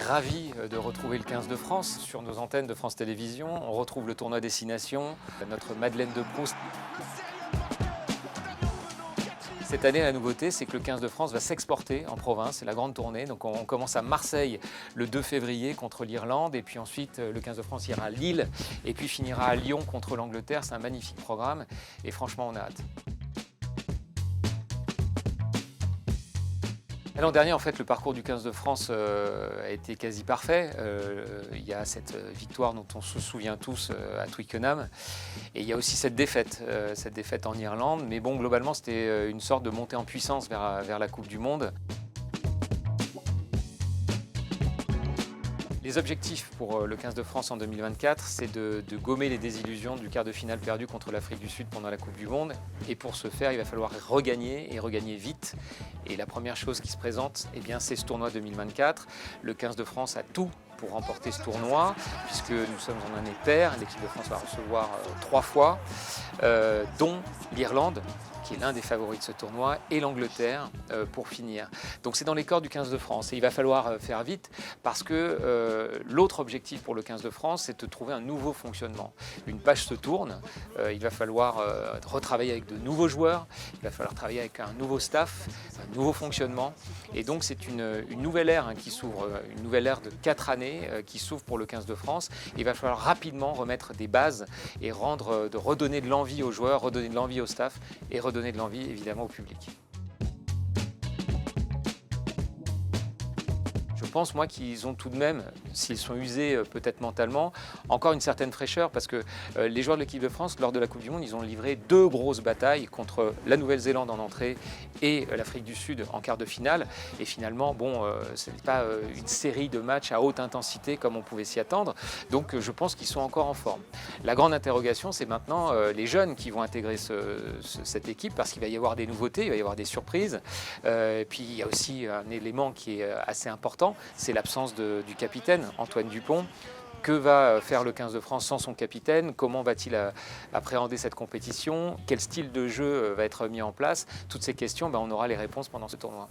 ravi de retrouver le 15 de France sur nos antennes de France Télévisions. On retrouve le tournoi Destination, notre Madeleine de Proust. Cette année, la nouveauté, c'est que le 15 de France va s'exporter en province, c'est la grande tournée. Donc on commence à Marseille le 2 février contre l'Irlande, et puis ensuite le 15 de France ira à Lille, et puis finira à Lyon contre l'Angleterre. C'est un magnifique programme, et franchement, on a hâte. L'an dernier, en fait, le parcours du 15 de France a été quasi parfait. Il y a cette victoire dont on se souvient tous à Twickenham. Et il y a aussi cette défaite en Irlande. Mais bon, globalement, c'était une sorte de montée en puissance vers la Coupe du Monde. Les objectifs pour le 15 de France en 2024, c'est de gommer les désillusions du quart de finale perdu contre l'Afrique du Sud pendant la Coupe du Monde. Et pour ce faire, il va falloir regagner et regagner vite. Et la première chose qui se présente, eh bien, c'est ce tournoi 2024. Le 15 de France a tout pour remporter ce tournoi, puisque nous sommes en année paire. L'équipe de France va recevoir 3 fois, dont l'Irlande, qui est l'un des favoris de ce tournoi, et l'Angleterre pour finir. Donc c'est dans les cordes du 15 de France. Et il va falloir faire vite, parce que l'autre objectif pour le 15 de France, c'est de trouver un nouveau fonctionnement. Une page se tourne, il va falloir retravailler avec de nouveaux joueurs, il va falloir travailler avec un nouveau staff, un nouveau fonctionnement. Et donc c'est une nouvelle ère qui s'ouvre, une nouvelle ère de 4 années qui s'ouvre pour le 15 de France. Il va falloir rapidement remettre des bases et redonner de l'envie aux joueurs, redonner de l'envie au staff et redonner de l'envie évidemment au public. Je pense, moi, qu'ils ont tout de même, s'ils sont usés peut-être mentalement, encore une certaine fraîcheur, parce que les joueurs de l'équipe de France, lors de la Coupe du Monde, ils ont livré 2 grosses batailles contre la Nouvelle-Zélande en entrée et l'Afrique du Sud en quart de finale. Et finalement, bon, ce n'est pas une série de matchs à haute intensité comme on pouvait s'y attendre. Donc je pense qu'ils sont encore en forme. La grande interrogation, c'est maintenant les jeunes qui vont intégrer cette équipe, parce qu'il va y avoir des nouveautés, il va y avoir des surprises. Et puis il y a aussi un élément qui est assez important, c'est l'absence du capitaine, Antoine Dupont. Que va faire le 15 de France sans son capitaine? Comment va-t-il appréhender cette compétition? Quel style de jeu va être mis en place? Toutes ces questions, on aura les réponses pendant ce tournoi.